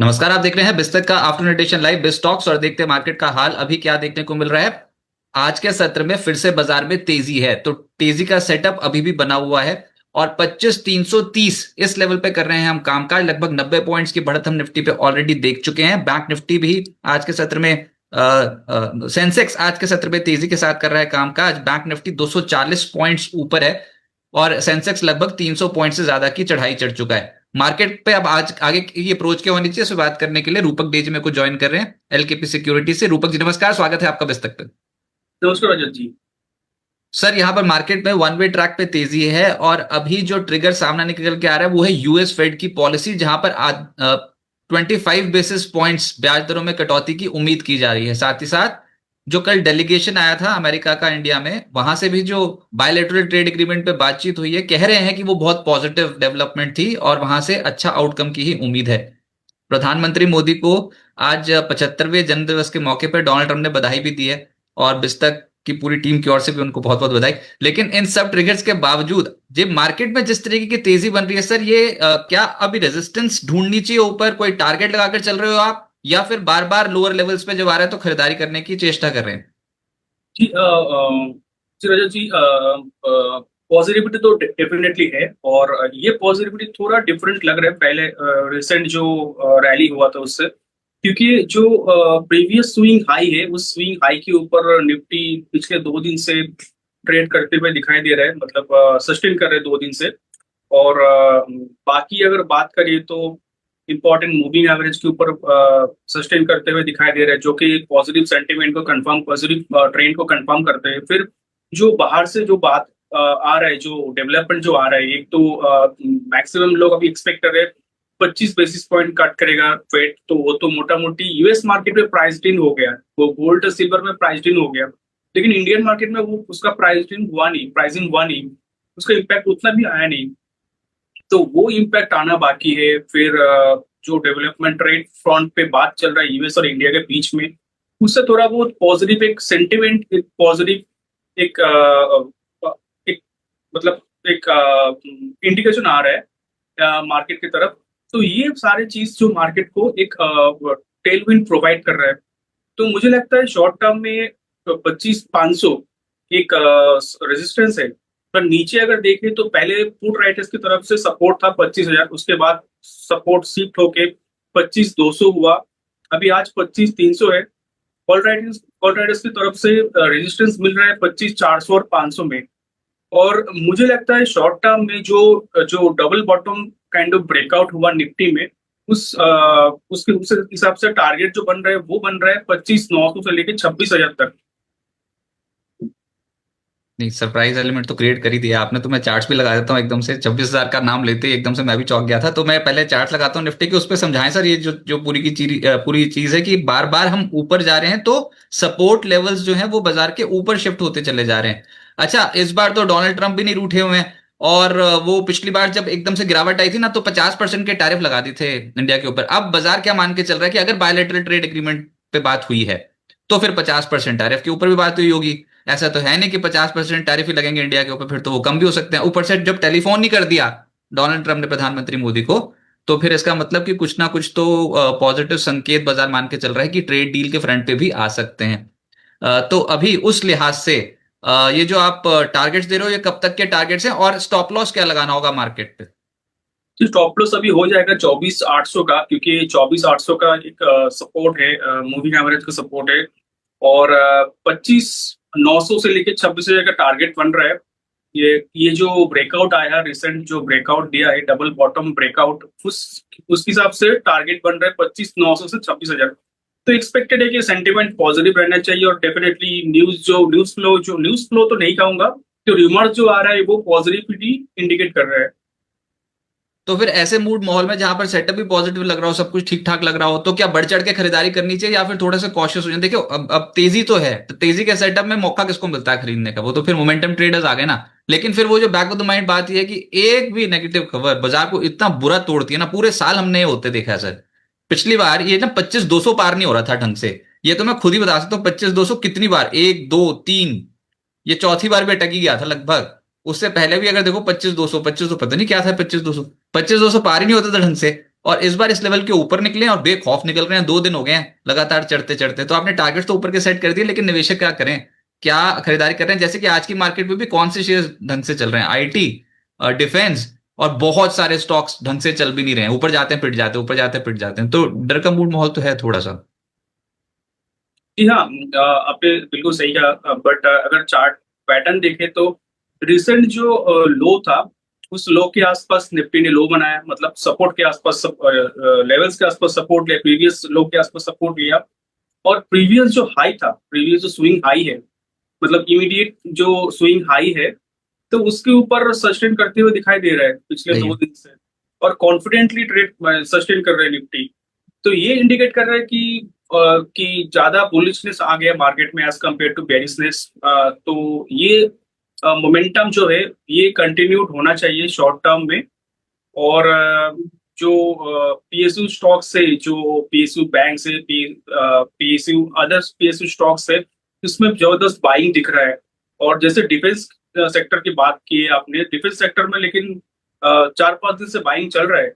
नमस्कार। आप देख रहे हैं बिस्तर का आफ्टरनून एडिशन लाइव बिस्टॉक्स और देखते हैं मार्केट का हाल अभी क्या देखने को मिल रहा है। आज के सत्र में फिर से बाजार में तेजी है, तो तेजी का सेटअप अभी भी बना हुआ है और 25,330 इस लेवल पे कर रहे हैं हम कामकाज। लगभग 90 पॉइंट्स की बढ़त हम निफ्टी पे ऑलरेडी देख चुके हैं। बैंक निफ्टी भी आज के सत्र में सेंसेक्स आज के सत्र में तेजी के साथ कर रहा है कामकाज। बैंक निफ्टी 240 पॉइंट्स ऊपर है और सेंसेक्स लगभग 300 पॉइंट से ज्यादा की चढ़ाई चढ़ चुका है। मार्केट पे अब आज आगे की अप्रोच क्या होनी चाहिए, इस बात करने के लिए रूपक डेजी मेरे को ज्वाइन कर रहे हैं एलकेपी सिक्योरिटी से। रूपक जी नमस्कार, स्वागत है आपका बिस्तक पे। नमस्कार रजत जी। सर, यहाँ पर मार्केट में वन वे ट्रैक पे तेजी है और अभी जो ट्रिगर सामने निकल के आ रहा है वो है यूएस फेड की पॉलिसी, जहां पर आज 25 बेसिस पॉइंट्स ब्याज दरों में कटौती की उम्मीद की जा रही है। साथ ही साथ जो कल डेलीगेशन आया था अमेरिका का इंडिया में, वहां से भी जो बायलैटरल ट्रेड एग्रीमेंट पे बातचीत हुई है, कह रहे हैं कि वो बहुत पॉजिटिव डेवलपमेंट थी और वहां से अच्छा आउटकम की ही उम्मीद है। प्रधानमंत्री मोदी को आज 75वें जन्मदिवस के मौके पर डोनाल्ड ट्रंप ने बधाई भी दी है और बिस्तक की पूरी टीम की ओर से भी उनको बहुत बहुत बधाई। लेकिन इन सब ट्रिगर्स के बावजूद जब मार्केट में जिस तरीके की तेजी बन रही है सर, ये क्या अभी रेजिस्टेंस ढूंढनी चाहिए ऊपर? कोई टारगेट लगाकर चल रहे हो आप, या फिर बार बार लोअर लेवल्स पे जब आ रहा है तो खरीदारी करने की चेष्टा कर रहे हैं? जी जी रजत जी, पॉजिटिविटी तो डेफिनेटली है और ये पॉजिटिविटी थोड़ा डिफरेंट लग रहा है पहले रिसेंट जो रैली हुआ था उससे, क्योंकि जो प्रीवियस स्विंग हाई है उस स्विंग हाई के ऊपर निफ्टी पिछले 2 दिन से ट्रेड करते हुए दिखाई दे रहा है, मतलब सस्टेन कर रहे हैं 2 दिन से। और बाकी अगर बात करें तो इंपॉर्टेंट मूविंग एवरेज के ऊपर सस्टेन करते हुए दिखाई दे रहा है, जो कि पॉजिटिव सेंटीमेंट को कंफर्म, पॉजिटिव ट्रेंड को कंफर्म करते हैं। फिर जो बाहर से जो बात आ रहा है, जो डेवलपमेंट जो आ रहा है, एक तो मैक्सिमम लोग अभी एक्सपेक्ट कर रहे हैं 25 बेसिस पॉइंट कट करेगा फेड, तो वो तो मोटा मोटी यूएस मार्केट में प्राइस इन हो गया, वो गोल्ड सिल्वर में प्राइस इन हो गया। लेकिन इंडियन मार्केट में वो उसका प्राइस इन हुआ नहीं, उसका इम्पैक्ट उतना भी आया नहीं। तो वो इम्पैक्ट आना बाकी है। फिर जो डेवलपमेंट रेट फ्रंट पे बात चल रहा है यूएस और इंडिया के बीच में, उससे थोड़ा बहुत पॉजिटिव एक सेंटिमेंट, एक पॉजिटिव एक एक मतलब एक इंडिकेशन आ रहा है मार्केट की तरफ। तो ये सारे चीज जो मार्केट को एक टेलविंड प्रोवाइड कर रहा है। तो मुझे लगता है शॉर्ट टर्म में 25,500 एक रेजिस्टेंस है। पर नीचे अगर देखें तो पहले पुट राइटर्स की तरफ से सपोर्ट था 25,000, उसके बाद सपोर्ट शिफ्ट होके 25,200 हुआ, अभी आज 25,300 है। कॉल राइटर्स की तरफ से रेजिस्टेंस मिल रहा है 25,400 और 500 में। और मुझे लगता है शॉर्ट टर्म में जो जो double bottom kind of breakout हुआ निफ्टी में, उसके हिसाब से टारगेट जो बन रहा है वो बन रहा है 25,900 से लेके 26,000 तक। नहीं, सरप्राइज एलिमेंट तो क्रिएट कर ही दिया आपने। तो मैं चार्ट्स भी लगा देता हूँ। एकदम से 26,000 का नाम लेते ही एकदम से मैं भी चौंक गया था। तो मैं पहले चार्ट लगाता हूँ निफ्टी के, उस पर समझाएं सर। ये जो जो पूरी चीज है कि बार बार हम ऊपर जा रहे हैं तो सपोर्ट लेवल्स जो हैं वो बाजार के ऊपर शिफ्ट होते चले जा रहे हैं। अच्छा, इस बार तो डोनाल्ड ट्रंप भी नहीं रूठे हुए हैं और वो पिछली बार जब एकदम से गिरावट आई थी ना, तो 50% के टैरिफ लगा दी थे इंडिया के ऊपर। अब बाजार क्या मान के चल रहा है कि अगर बायलैटरल ट्रेड एग्रीमेंट पे बात हुई है तो फिर 50% टैरिफ के ऊपर भी बात हुई होगी। ऐसा तो है नहीं कि 50% टैरिफ ही लगेंगे इंडिया के ऊपर, फिर तो वो कम भी हो सकते हैं। ऊपर से जब टेलीफोन नहीं कर दिया डोनाल्ड ट्रंप ने प्रधानमंत्री मोदी को, तो फिर इसका मतलब कि कुछ ना कुछ तो पॉजिटिव संकेत बाजार मान के चल रहा है कि ट्रेड डील के फ्रंट पे भी आ सकते हैं। तो अभी उस लिहाज से ये जो आप टारगेट्स दे रहे हो, ये कब तक के टारगेट्स हैं और स्टॉप लॉस क्या लगाना होगा मार्केट पे? स्टॉप लॉस अभी हो जाएगा 24,800 का, क्योंकि 24,800 का एक सपोर्ट है, मूविंग एवरेज का सपोर्ट है। और 25,900 से लेके 26,000 का टारगेट बन रहा है। ये जो ब्रेकआउट आया है, रिसेंट जो ब्रेकआउट दिया है, डबल बॉटम ब्रेकआउट, उस हिसाब से टारगेट बन रहा है 25,900 से 26,000। तो एक्सपेक्टेड है कि सेंटिमेंट पॉजिटिव रहना चाहिए और डेफिनेटली न्यूज फ्लो तो नहीं कहूंगा, तो रूमर्स जो आ रहा है वो पॉजिटिविटी इंडिकेट कर रहा है। तो फिर ऐसे मूड माहौल में जहां पर सेटअप भी पॉजिटिव लग रहा हो, सब कुछ ठीक ठाक लग रहा हो, तो क्या बढ़ चढ़ के खरीदारी करनी चाहिए या फिर थोड़ा सा कॉशियस हो जाए? देखियो, अब तेजी तो है, तो तेजी के सेटअप में मौका किसको मिलता है खरीदने का? वो तो फिर मोमेंटम ट्रेडर्स आ गए ना। लेकिन फिर वो जो बैक ऑफ द माइंड बात यह है कि एक भी नेगेटिव खबर बाजार को इतना बुरा तोड़ती है ना, पूरे साल हमने ये होते देखा है सर। पिछली बार ये ना 25,200 पार नहीं हो रहा था ढंग से। ये तो मैं खुद ही बता सकता हूँ, 25,200 कितनी बार, एक दो तीन, ये चौथी बार भी अटक ही गया था लगभग। उससे पहले भी अगर देखो 25,200 पता नहीं क्या था, 25,200 पार ही नहीं होता था ढंग से। और इस बार इस लेवल के ऊपर निकले हैं और बेखौफ निकल रहे हैं, 2 दिन हो गए हैं लगातार चढ़ते चढ़ते। तो आपने टारगेट तो ऊपर के सेट कर दिए, लेकिन निवेशक क्या करें, क्या खरीदारी कर रहे हैं? जैसे कि आज की मार्केट में भी कौन से शेयर ढंग से चल रहे हैं? आईटी, डिफेंस, और बहुत सारे स्टॉक्स ढंग से चल भी नहीं रहे हैं, ऊपर जाते हैं पिट जाते हैं, ऊपर जाते हैं पिट जाते हैं। तो डर का मूड माहौल तो है थोड़ा सा। जी हाँ, आपने बिल्कुल सही कहा, बट अगर चार्ट पैटर्न देखें तो रिसेंट जो लो था, उस लो के आसपास निफ्टी ने लो बनाया, मतलब सपोर्ट के आसपास, लेवल्स के आसपास सपोर्ट लिया, प्रीवियस लो के आसपास सपोर्ट लिया। और प्रीवियस जो हाई था, प्रीवियस जो स्विंग हाई है, मतलब इमीडिएट जो स्विंग हाई है, तो उसके ऊपर सस्टेन करते हुए दिखाई दे रहा है पिछले सही दो है। दिन से। और कॉन्फिडेंटली ट्रेड सस्टेन कर रहे हैं निफ्टी। तो ये इंडिकेट कर रहा है कि ज्यादा बुलिशनेस आ गया मार्केट में एज कम्पेयर टू बेरिशनेस। तो ये मोमेंटम जो है, ये कंटिन्यूड होना चाहिए शॉर्ट टर्म में। और जो पीएसयू स्टॉक से, जो पीएसयू बैंक से, पीएसयू अदर पीएसयू स्टॉक से, इसमें जबरदस्त बाइंग दिख रहा है। और जैसे डिफेंस सेक्टर की बात की है आपने, डिफेंस सेक्टर में लेकिन 4-5 दिन से बाइंग चल रहा है।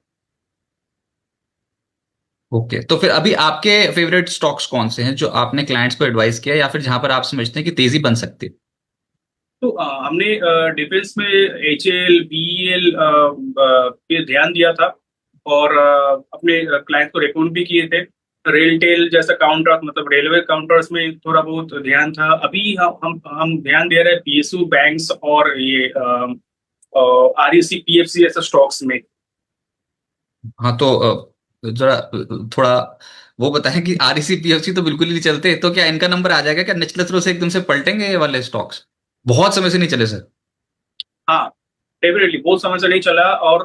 ओके, तो फिर अभी आपके फेवरेट स्टॉक्स कौन से हैं जो आपने क्लाइंट्स को एडवाइस किया, या फिर जहां पर आप समझते हैं कि तेजी बन सकती है? तो हमने डिफेंस में एचएएल, बीईएल पे ध्यान दिया था। और अपने क्लाइंट को रेकमेंड भी किए थे। रेलटेल जैसा काउंटर, मतलब रेलवे काउंटर्स में थोड़ा बहुत ध्यान था। अभी हम ध्यान दे रहे हैं पीएसयू बैंक्स और ये आरईसी पीएफसी ऐसे स्टॉक्स में। हाँ, तो जरा थोड़ा वो बताएं कि आरईसी पीएफसी तो बिल्कुल ही नहीं चलते, तो क्या इनका नंबर आ जाएगा क्या निचले स्तर से एकदम से पलटेंगे ये वाले स्टॉक्स? बहुत समय से नहीं चले सर। हाँ, डेफिनेटली बहुत समय से नहीं चला। और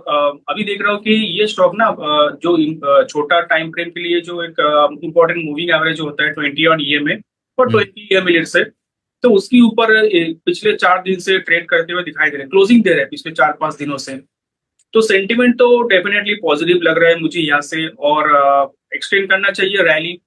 अभी देख रहा हूँ कि ये स्टॉक ना, जो छोटा टाइम फ्रेम के लिए जो एक इंपॉर्टेंट मूविंग एवरेज होता है 20 ऑन ईएमए और हम्म। 20 ईएमए से, तो उसके ऊपर पिछले 4 दिन से ट्रेड करते हुए दिखाई दे रहे हैं, क्लोजिंग दे रहे हैं पिछले 4-5 दिनों से। तो सेंटिमेंट तो डेफिनेटली पॉजिटिव लग रहा है मुझे यहाँ से। और एक्सटेंड करना चाहिए रैली।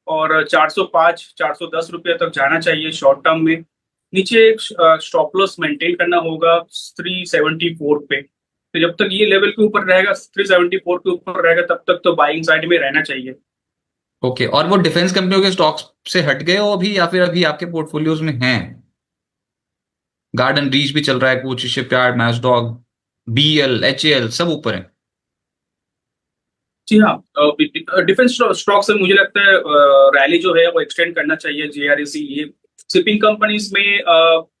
और 405 410 रुपये तक जाना चाहिए शॉर्ट टर्म में। नीचे एक स्टॉप लॉस मेंटेन करना होगा 374 पे। तो जब तक ये लेवल के ऊपर रहेगा, 374 के ऊपर रहेगा, तब तक तो बाइंग साइड में रहना चाहिए। ओके, और वो डिफेंस कंपनियों के स्टॉक्स से हट गए हो अभी, या फिर अभी आपके पोर्टफोलियोज में हैं? गार्डन रीच भी चल रहा है कुछ, शिपयार्ड, मैसडॉग, बीएल, एचएएल सब ऊपर है। जी हाँ, डिफेंस स्टॉक से मुझे लगता है रैली जो है वो एक्सटेंड करना चाहिए। जेआरईसी, ये शिपिंग कंपनीज में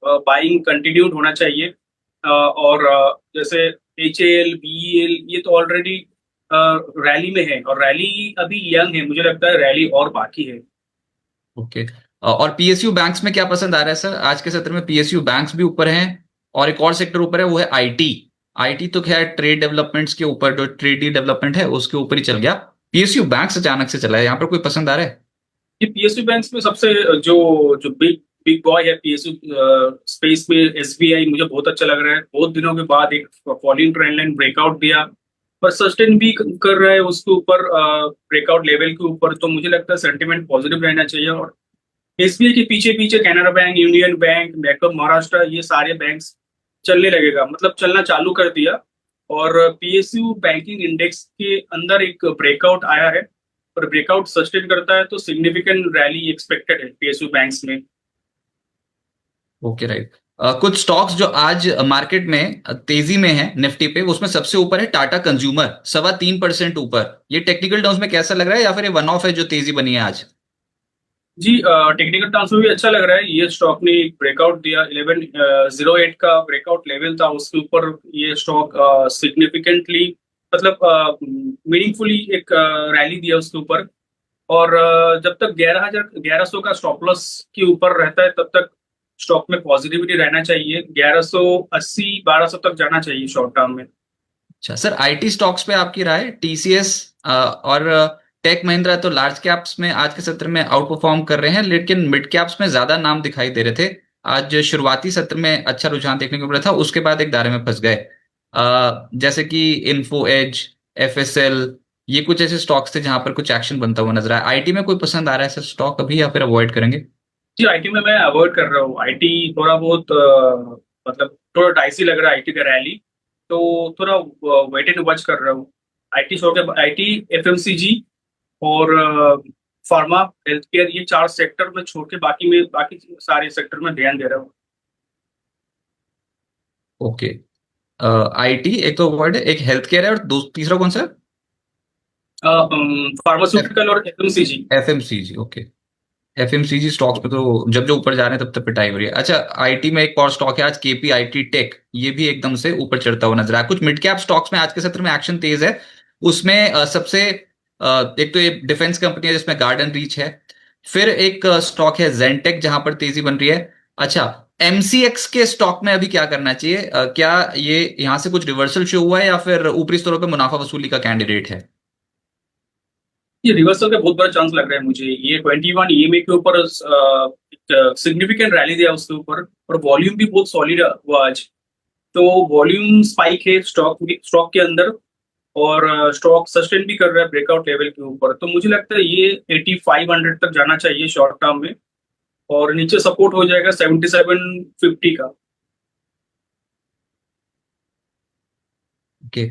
बाइंग कंटिन्यूड होना चाहिए। और जैसे एचएएल, बीईएल, ये तो ऑलरेडी रैली में है, और रैली अभी यंग है, मुझे लगता है रैली और बाकी है। ओके, और पीएसयू बैंक्स में क्या पसंद आ रहा है सर? आज के सत्र में पीएसयू बैंक्स भी ऊपर हैं, और एक और सेक्टर ऊपर है, वो है आईटी। आईटी तो खैर ट्रेड डेवलपमेंट्स के ऊपर, जो ट्रेड डेवलपमेंट है उसके ऊपर ही चल गया। पीएसयू बैंक्स अचानक से चला है, यहाँ पर कोई पसंद आ रहा है? ये पीएसयू बैंक्स में सबसे जो जो बिग बिग बॉय है पीएसयू स्पेस में, एसबीआई मुझे बहुत अच्छा लग रहा है। बहुत दिनों के बाद एक फॉलिंग ट्रेंड लाइन ब्रेकआउट दिया, पर सस्टेन भी कर रहा है उसके ऊपर, ब्रेकआउट लेवल के ऊपर। तो मुझे लगता है सेंटिमेंट पॉजिटिव रहना चाहिए। और एसबीआई के पीछे पीछे Canara bank, union bank, bank of Maharashtra, ये सारे बैंक्स चलने लगेगा, मतलब चलना चालू कर दिया। और पीएसयू बैंकिंग इंडेक्स के अंदर एक ब्रेकआउट आया है, और ब्रेकआउट सस्टेन करता है तो सिग्निफिकेंट रैली एक्सपेक्टेड है पीएसयू बैंक्स में। Okay, right. कुछ स्टॉक्स जो आज मार्केट में तेजी में है निफ्टी पे, उसमें सबसे ऊपर है टाटा कंज्यूमर, 3.25% ऊपर। ये टेक्निकल टर्म्स में कैसा लग रहा है, या फिर ये वन ऑफ है जो तेजी बनी है आज? जी, टेक्निकल टर्म्स में भी अच्छा लग रहा है। ये स्टॉक ने एक ब्रेकआउट दिया, 1108 का ब्रेकआउट लेवल था, उसके ऊपर ये स्टॉक सिग्निफिकेंटली, मतलब मीनिंगफुली एक रैली दिया उसके ऊपर। और जब तक 1100 का स्टॉप लॉस के ऊपर रहता है, तब तक स्टॉक में पॉजिटिविटी रहना चाहिए। 1180 1200 तक जाना चाहिए शॉर्ट टर्म में। अच्छा सर, आईटी स्टॉक्स पे आपकी राय? टीसीएस और टेक महिंद्रा तो लार्ज कैप्स में आज के सत्र में आउट परफॉर्म कर रहे हैं, लेकिन मिड कैप्स में ज्यादा नाम दिखाई दे रहे थे। आज शुरुआती सत्र में अच्छा रुझान देखने को मिला था, उसके बाद एक दायरे में फंस गए। जैसे कि इन्फो एज, एफएसएल, ये कुछ ऐसे स्टॉक्स थे जहां पर कुछ एक्शन बनता हुआ नजर आया। आईटी में कोई पसंद आ रहा है सर स्टॉक अभी, या फिर अवॉइड करेंगे? जी, आईटी में मैं अवॉइड कर रहा हूँ। आईटी थोड़ा बहुत मतलब थोड़ा डाइसी लग रहा है आईटी का रैली। तो थोड़ा वेट एंड वॉच कर रहा हूँ। आईटी छोड़ के आईटी, एफएमसीजी और फार्मा, हेल्थ केयर, ये 4 सेक्टर में छोड़ के बाकी सारे सेक्टर में ध्यान दे रहा हूँ। ओके। आईटी एक तो वर्ड है, एक हेल्थ केयर है, और तीसरा कौन सा? फार्मास्यूटिकल और FMCG. FMCG. Okay. FMCG stocks पे तो जब जो ऊपर जा रहे हैं तब तक पिटाई हो रही है। अच्छा, आईटी में एक और स्टॉक है आज, केपी आईटी टेक, ये भी एकदम से ऊपर चढ़ता हुआ नजर आया। कुछ मिड कैप स्टॉक्स में आज के सत्र में एक्शन तेज है। उसमें सबसे एक तो ये डिफेंस कंपनी है जिसमें गार्डन रीच है। फिर एक स्टॉक है जेंटेक जहां पर तेजी बन रही है। अच्छा, एमसीएक्स के स्टॉक में अभी क्या करना चाहिए? क्या ये यहां से कुछ रिवर्सल शो हुआ है या फिर ऊपरी स्तरों पर मुनाफा वसूली का कैंडिडेट है? ये रिवर्सल का बहुत बड़ा चांस लग रहा है मुझे। ये 21 ईएमए के ऊपर सिग्निफिकेंट रैली दिया उसके ऊपर, और वॉल्यूम भी बहुत सॉलिड हुआ आज। तो वॉल्यूम स्पाइक है स्टॉक के अंदर, और स्टॉक सस्टेन भी कर रहा है ब्रेकआउट लेवल के ऊपर। तो मुझे लगता है ये 8500 तक जाना चाहिए शॉर्ट टर्म में, और नीचे सपोर्ट हो जाएगा 7750 का। ओके।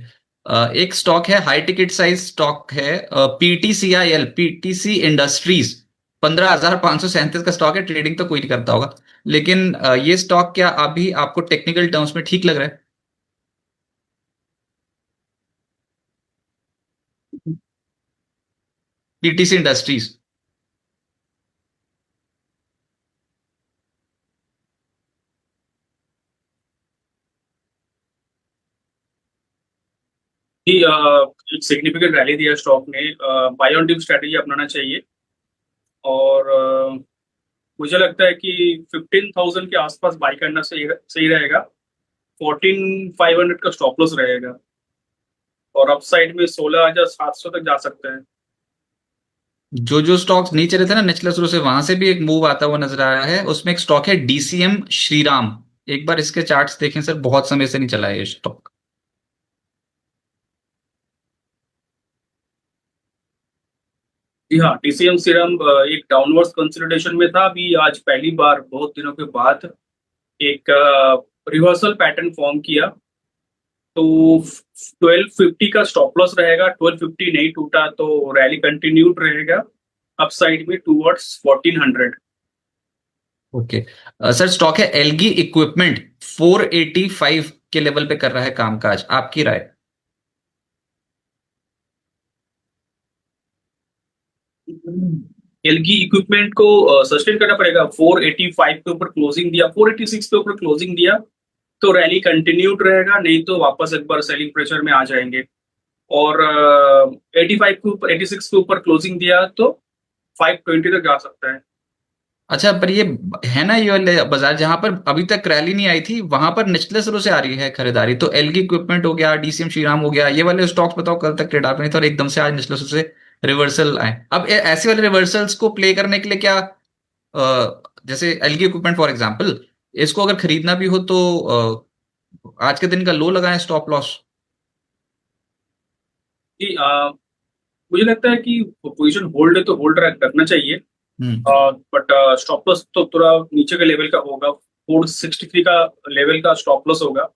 एक स्टॉक है, हाई टिकट साइज स्टॉक है, पीटीसीआईएल, पीटीसी इंडस्ट्रीज। 15,537 का स्टॉक है। ट्रेडिंग तो कोई नहीं करता होगा, लेकिन ये स्टॉक क्या अभी आपको टेक्निकल टर्म्स में ठीक लग रहा है? PTC industries. कि एक सिग्निफिकेंट रैली दिया स्टॉक ने, बाय ऑन डिप स्ट्रेटेजी अपनाना चाहिए। और मुझे लगता है कि 15,000 के आसपास बाई करना सही सही रहेगा। 14,500 का स्टॉप लॉस रहेगा, और अपसाइड में 16,700 तक जा सकते हैं। जो जो स्टॉक्स नीचे रहते हैं ना निचले शुरू से, वहां से भी एक मूव आता हुआ नजर आया है। उसमें एक स्टॉक है डीसीएम श्रीराम। एक बार इसके चार्ट्स देखें सर, बहुत समय से नहीं चला है ये स्टॉक। जी हाँ, टीसीएम सीरम एक डाउनवर्ड्स कंसोलिडेशन में था। अभी आज पहली बार बहुत दिनों के बाद एक रिवर्सल पैटर्न फॉर्म किया। तो 1250 का स्टॉप लॉस रहेगा। 1250 नहीं टूटा तो रैली कंटिन्यूड रहेगा अपसाइड में टूवर्ड्स 1400। ओके। सर, स्टॉक है एलगी इक्विपमेंट, 485 के लेवल पे कर रहा है कामकाज, आपकी राय? एलगी इक्विपमेंट को सस्टेन करना पड़ेगा। 485 के ऊपर क्लोजिंग दिया, 486 के ऊपर क्लोजिंग दिया तो रैली कंटिन्यूड रहेगा, नहीं तो वापस एक बार सेलिंग प्रेशर में आ जाएंगे। और 85 के ऊपर, 86 के ऊपर क्लोजिंग दिया तो 520 तक जा सकता है। अच्छा, पर ये है ना ये वाले बाजार जहां पर अभी तक रैली नहीं आई थी, वहां पर निचले शुरू से आ रही है खरीदारी। तो एलगी इक्विपमेंट हो गया, डीसीएम श्रीराम हो गया, ये वाले स्टॉक्स बताओ कल तक ट्रेड आप नहीं था और एकदम से आज निचले शुरू से रिवर्सल आए। अब ऐसे वाले रिवर्सल्स को प्ले करने के लिए क्या, जैसे एलगी इक्विपमेंट फॉर एग्जांपल, इसको अगर खरीदना भी हो तो आज के दिन का लो लगाएं स्टॉप लॉस? कि मुझे लगता है कि पोजीशन होल्ड है तो होल्ड रखना चाहिए। हम्म। बट स्टॉप लॉस तो थोड़ा नीचे के लेवल का होगा। 463 का लेवल का स्टॉप लॉस होगा,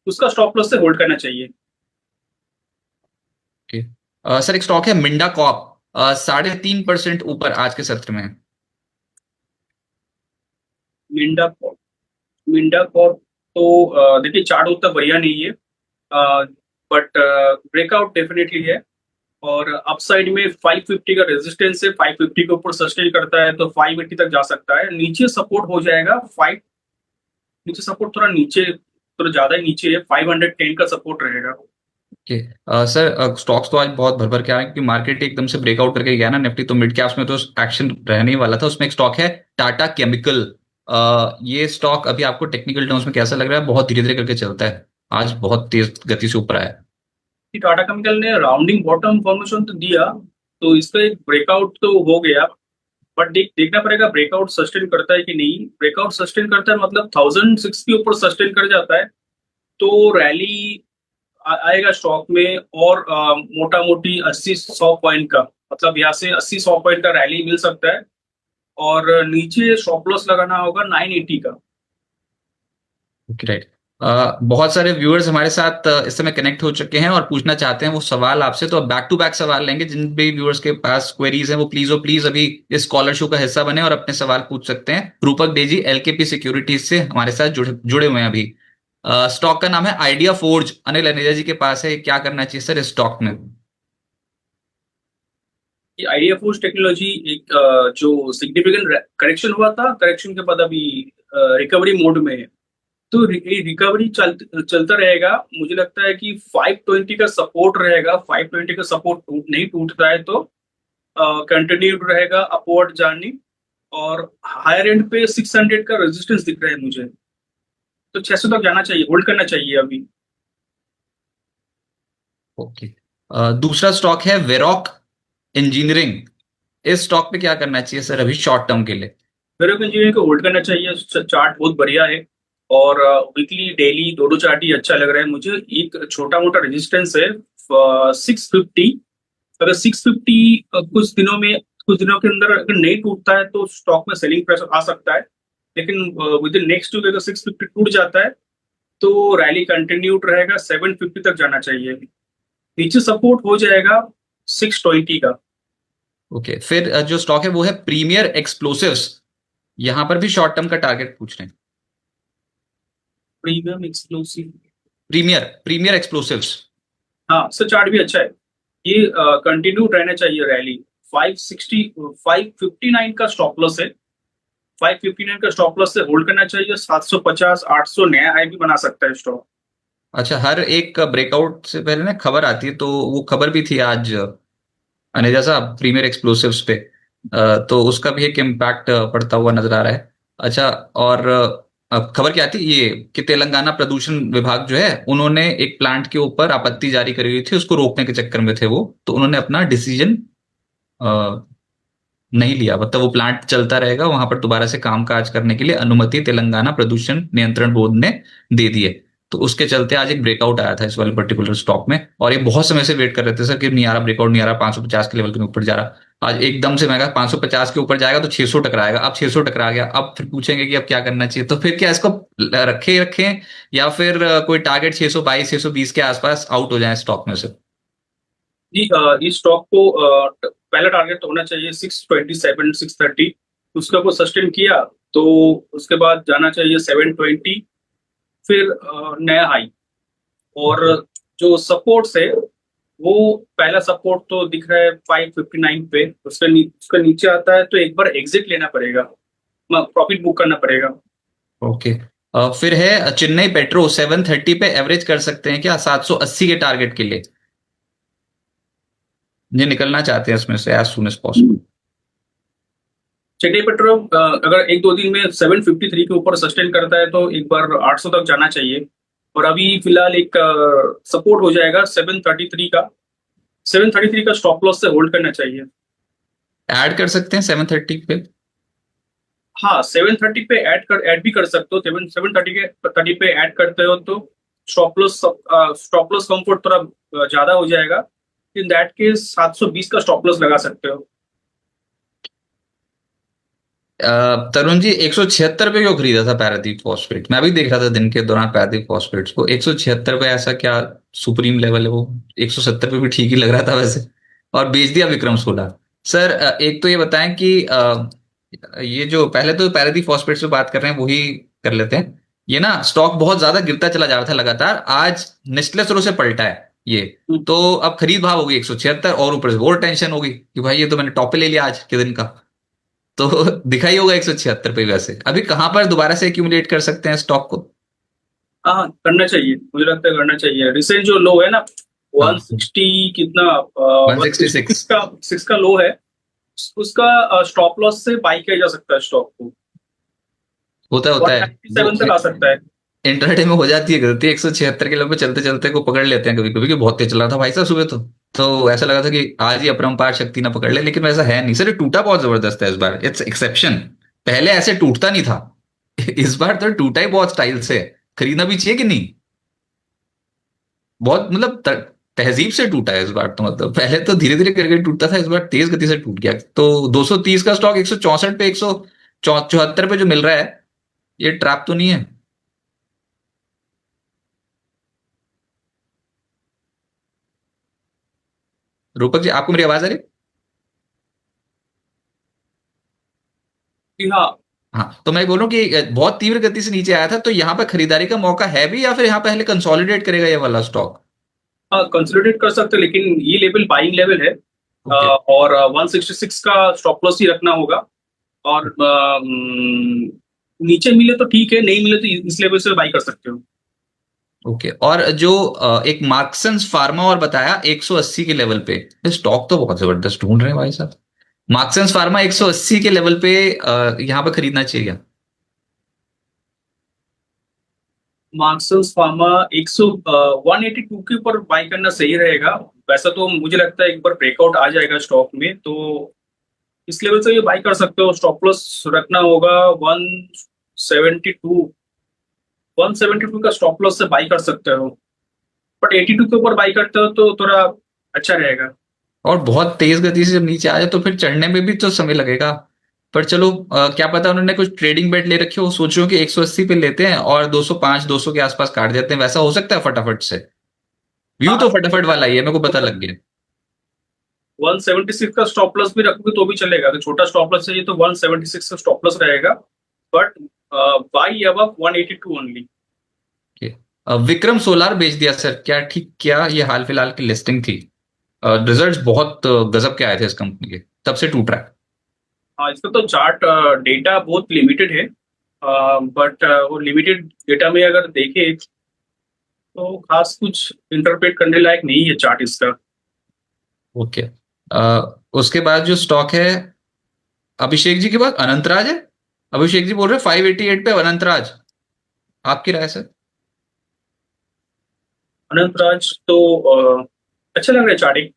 उसका स्टॉप लॉस से होल्ड करना चाहिए। ओके। सर, एक स्टॉक है मिंडा कॉप, 3.5% ऊपर आज के सत्र में। मिंडा मिंडा कॉर्प तो देखिए चार्ट उतना बढ़िया नहीं है, बट ब्रेकआउट डेफिनेटली है। और अपसाइड में 550 का रेजिस्टेंस है। 550 के ऊपर सस्टेन करता है तो 580 तक जा सकता है। नीचे सपोर्ट हो जाएगा 5, नीचे सपोर्ट थोड़ा नीचे, थोड़ा ज्यादा ही नीचे है। 510 का सपोर्ट रहेगा। ओके। सर, स्टॉक्स तो आज बहुत भर भर के आए क्योंकि मार्केट एकदम से ब्रेकआउट करके गया ना निफ्टी, तो मिड कैप्स में तो एक्शन रहने ही वाला था। उसमें एक स्टॉक है टाटा केमिकल। ये स्टॉक अभी आपको टेक्निकल टर्म्स में कैसा लग रहा है? बहुत धीरे धीरे करके चलता है, आज बहुत तेज गति से ऊपर आया है। कि टाटा केमिकल ने राउंडिंग बॉटम फॉर्मेशन तो दिया, तो इसका एक ब्रेकआउट तो हो गया। बट देखना पड़ेगा ब्रेकआउट सस्टेन करता है कि नहीं। ब्रेकआउट सस्टेन करता है मतलब 1006 के ऊपर सस्टेन कर जाता है तो रैली आएगा स्टॉक में। और मोटा मोटी 80-100 पॉइंट का, मतलब यहाँ से 80-100 पॉइंट का रैली मिल सकता है। और नीचे स्टॉप लॉस लगाना होगा 980 का। Okay, right. बहुत सारे व्यूअर्स हमारे साथ इस समय कनेक्ट हो चुके हैं और पूछना चाहते हैं वो सवाल आपसे, तो अब बैक टू बैक सवाल लेंगे। जिन भी व्यूअर्स के पास क्वेरीज हैं वो प्लीज अभी इस कॉलर शो का हिस्सा बने और अपने सवाल पूछ सकते हैं। रूपक बेजी एलकेपी सिक्योरिटीज से हमारे साथ जुड़े हुए हैं अभी। स्टॉक का नाम है आइडिया फोर्ज, अनिल अनेजा जी के पास है, क्या करना चाहिए सर इस स्टॉक में? ये आइडिया फोर्स टेक्नोलॉजी एक जो सिग्निफिकेंट करेक्शन हुआ था, करेक्शन के बाद अभी रिकवरी मोड में है। तो रिकवरी चलता रहेगा। मुझे लगता है कि 520 का सपोर्ट रहेगा। 520 का सपोर्ट नहीं टूटता है तो कंटिन्यूड रहेगा अपवर्ड जर्नी। और हायर एंड पे 600 का रेजिस्टेंस दिख रहा है मुझे, तो 600 तक जाना चाहिए, होल्ड करना चाहिए अभी। ओके। दूसरा स्टॉक है वेरॉक इंजीनियरिंग। इस स्टॉक पे क्या करना चाहिए सर अभी शॉर्ट टर्म के लिए? मेरे को इंजीनियरिंग को होल्ड करना चाहिए। चार्ट बहुत बढ़िया है और वीकली डेली दो चार्ट ही अच्छा लग रहा है मुझे। एक छोटा मोटा रेजिस्टेंस है 650। अगर 650 कुछ दिनों के अंदर अगर नहीं टूटता है तो स्टॉक में सेलिंग प्रेशर आ सकता है। लेकिन विद इन नेक्स्ट वीक अगर 650 टूट जाता है तो रैली कंटिन्यूड रहेगा। 750 तक जाना चाहिए। नीचे सपोर्ट हो जाएगा 620 का। ओके, फिर जो स्टॉक है वो है प्रीमियर एक्सप्लोसिव्स। यहां पर भी शॉर्ट टर्म का टारगेट पूछ रहे हैं। Premium exclusive. Premier premier explosives. हाँ, सर चार्ट भी अच्छा है। ये कंटिन्यू रहना चाहिए रैली। 560 559 का स्टॉप लॉस है। 559 का स्टॉप लॉस से होल्ड करना चाहिए। 750 800 नया हाई भी बना सकता है स्टॉक। अच्छा, हर एक ब्रेकआउट से पहले ना खबर आती है, तो वो खबर भी थी आज अनेजा साहब प्रीमियर एक्सप्लोसिव्स पे। तो उसका भी एक इम्पैक्ट पड़ता हुआ नजर आ रहा है। अच्छा, और खबर क्या थी ये कि तेलंगाना प्रदूषण विभाग जो है उन्होंने एक प्लांट के ऊपर आपत्ति जारी करी हुई थी, उसको रोकने के चक्कर में थे वो, तो उन्होंने अपना डिसीजन नहीं लिया। मतलब वो प्लांट चलता रहेगा, वहां पर दोबारा से कामकाज करने के लिए अनुमति तेलंगाना प्रदूषण नियंत्रण बोर्ड ने दे दी है। तो उसके चलते आज एक ब्रेकआउट आया था इस वाले पर्टिकुलर स्टॉक में, और ये बहुत समय से वेट कर रहे थे सर कि नहीं आ रहा, ब्रेकआउट नहीं आ रहा, 550 के लेवल के ऊपर जा रहा। आज एकदम से मैं कहा 550 के ऊपर जाएगा तो 600 टकराएगा। अब 600 टकरा गया, अब फिर पूछेंगे कि अब क्या करना चाहिए। तो फिर क्या इसको रखे रखें या फिर कोई टारगेट 622 620 के आसपास आउट हो जाए स्टॉक में से? जी, इस स्टॉक को पहला टारगेट तो होना चाहिए 627 630। उसका को सस्टेन किया तो उसके बाद जाना चाहिए 720, फिर नया हाई। और जो सपोर्ट्स है वो पहला सपोर्ट तो दिख रहा है 559 पे। उसका नीचे आता है तो एक बार एग्जिट लेना पड़ेगा, प्रॉफिट बुक करना पड़ेगा। ओके। फिर है चेन्नई पेट्रो, 730 पे एवरेज कर सकते हैं क्या 780 के टारगेट के लिए? ये निकलना चाहते हैं इसमें से as soon as possible. Chennai petrol अगर एक दो दिन में 753 के ऊपर सस्टेन करता है तो एक बार 800 तक जाना चाहिए। और अभी फिलहाल एक सपोर्ट हो जाएगा 733 का। 733 का स्टॉप लॉस से होल्ड करना चाहिए। ऐड कर सकते हैं 730 पे? हाँ, 730 पे ऐड भी कर सकते हो। 730 पे ऐड करते हो तो स्टॉप लॉस कंफर्ट थोड़ा ज्यादा हो जाएगा। इन दैट केस 720 का स्टॉप लॉस लगा सकते हो। तरुण जी 176 पे क्यों खरीदा था पैरादीप फॉस्फेट? मैं भी देख रहा था दिन के दौरान पैरादीप फॉस्फेट्स को। 176 पे ऐसा क्या सुप्रीम लेवल है वो? 170 पे भी ठीक ही लग रहा था वैसे, और बेच दिया विक्रम सोला। सर एक तो ये बताएं कि ये जो पहले तो पैरादीप फॉस्फेट्स पे बात कर रहे हैं वही कर लेते हैं। ये ना स्टॉक बहुत ज्यादा गिरता चला जा रहा था लगातार, आज निचले स्तरों से पलटा है ये। तो अब खरीद भाव होगी 176, और ऊपर से और टेंशन होगी कि भाई ये तो मैंने टॉप पे ले लिया आज के दिन का। तो दिखाई होगा 176 पे। वैसे अभी कहां पर दोबारा से एक्यूमुलेट कर सकते हैं स्टॉक को? हाँ, करना चाहिए, मुझे लगता है करना चाहिए। रिसेंट जो लो है ना हाँ, 160 कितना 166 166। का 6 का लो है। उसका स्टॉप लॉस से बाई किया जा सकता है स्टॉक को। होता है वो। 197 तक आ सकता है। इंटरडे में हो जाती है गलती, 176 के लेवल पे चलते चलते को पकड़ लेते हैं कभी कभी, कि बहुत तेज चल रहा था भाई साहब सुबह तो ऐसा लगा था कि आज ही अपरंपार शक्ति ना पकड़ ले, लेकिन वैसा है नहीं सर। ये टूटा बहुत जबरदस्त है इस बार, इट्स एक्सेप्शन। पहले ऐसे टूटता नहीं था। इस बार तो टूटा ही बहुत स्टाइल से। खरीदना भी चाहिए कि नहीं? बहुत मतलब तहजीब से टूटा है इस बार तो। मतलब पहले तो धीरे धीरे करके टूटता था, इस बार तेज गति से टूट गया। तो 230 का स्टॉक 164 पे 174 पे जो मिल रहा है, ये ट्रैप तो नहीं है? रूपक जी, आपको मेरी आवाज आ रही है? जी हाँ। हाँ, तो मैं बोल रहा हूँ कि बहुत तीव्र गति से नीचे आया था, तो यहाँ पे खरीदारी का मौका है भी, या फिर यहाँ पहले कंसोलिडेट करेगा ये वाला स्टॉक? हाँ, कंसोलिडेट कर सकते हैं, लेकिन ये लेवल बाइंग लेवल है। ओके। और 166 का स्टॉप लॉस ही रखना होगा। और नीचे मिले तो ठीक है, नहीं मिले तो इस लेवल से बाई कर सकते हो। ओके, और जो एक मार्क्सन्स फार्मा और बताया 180 के लेवल पे, स्टॉक तो बहुत जबरदस्त ढूंढ रहे हैं भाई साहब। मार्क्सन्स फार्मा 180 के लेवल पे यहाँ पे खरीदना चाहिए? मार्क्सन्स फार्मा 182 के ऊपर बाई करना सही रहेगा। वैसा तो मुझे लगता है एक बार ब्रेकआउट आ जाएगा स्टॉक में तो इस लेवल से ये बाई कर सकते हो। स्टॉप लॉस रखना होगा 172। 172 का स्टॉप लॉस से बाई कर सकते हो, बट 82 के ऊपर बाई करते हो तो थोड़ा अच्छा रहेगा। और बहुत तेज गति से जब नीचे आ जाए तो फिर चढ़ने में भी तो समय लगेगा। पर चलो, क्या पता उन्होंने कुछ ट्रेडिंग बेट ले रखी हो, सोच रहे हो कि 180 पे लेते हैं और 205 200 के आसपास काट देते हैं, वैसा हो सकता है फटाफट से? व्यू तो हाँ, फटाफट वाला ही है, मेरे को पता लग गया। 176 का स्टॉप लॉस भी रखोगे तो भी चलेगा। अगर छोटा स्टॉप लॉस चाहिए तो 176 का स्टॉप लॉस रहेगा, but by above 182 only. Okay. Vikram solar बेच दिया सर, क्या ठीक किया? ये हाल फिलहाल की लिस्टिंग थी, रिजल्ट्स बहुत गजब के आए थे इस कंपनी के, तब से टूट रहा है। हाँ, इसका तो चार्ट डेटा बहुत लिमिटेड है, बट वो लिमिटेड डेटा में अगर देखें तो खास कुछ इंटरप्रेट करने लायक नहीं है चार्ट इसका। ओके। उसके बाद जो स्टॉक है, अभिषेक जी के पास अनंतराज है। अभिषेक जी बोल रहे हैं 588 पे अनंतराज, आपकी राय सर? अनंतराज तो अच्छा लग रहा है चार्टिंग।